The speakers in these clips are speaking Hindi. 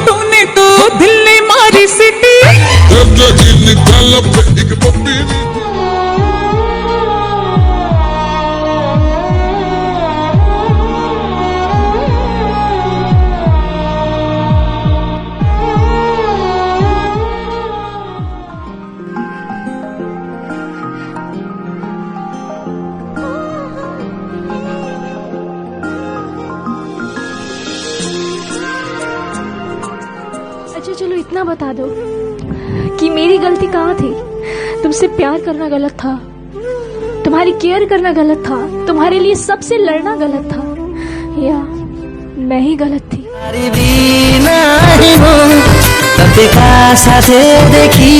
तूने तो दिल ने मारी सिटी। अच्छा चलो इतना बता दो कि मेरी गलती कहाँ थी। तुमसे प्यार करना गलत था, तुम्हारी केयर करना गलत था, तुम्हारे लिए सबसे लड़ना गलत था, या मैं ही गलत थी। साथे देखी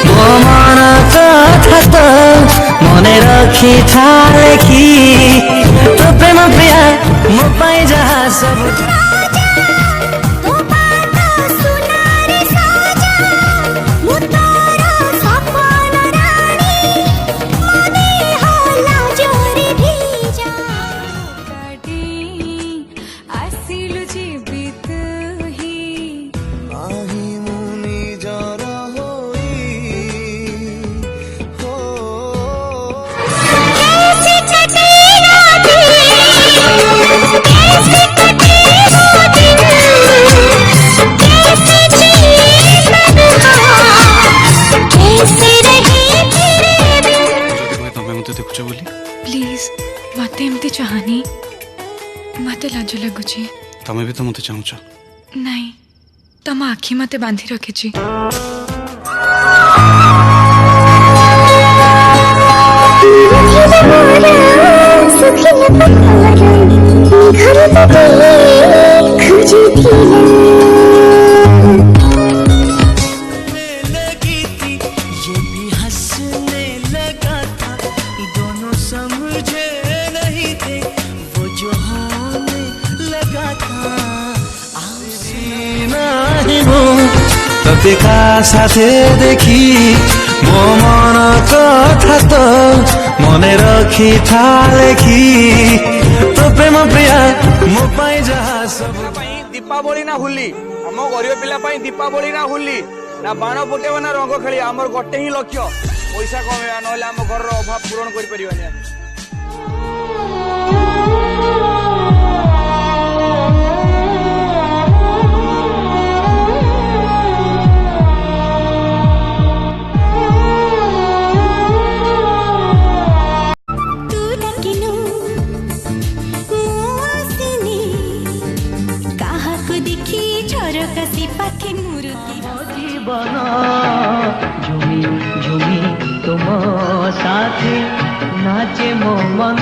मो मन कथा तो मने रखी था लेखी तो प्रेम प्रिया मो पाई जहाँ सब प्लीज मत एमती चाहनी मत लाज लगुची। तमें भी तो मत चाहूच नहीं तम आखि मत बांधी रखी। देखा साथे देखी मो मन कथा तो मने रखी था लेखी तो प्रेम प्रिया मो पाई जहाँ सब दीपावली ना होली आम गरीब पिला दीपावली ना होली ना बाण फुटेब ना रंग खेली आमर गोटे ही लक्ष्य पैसा कमेवा ना आम घर अभाव पूरण कर जीवन झुमी झुमी तुम साथी नाचे मो मन।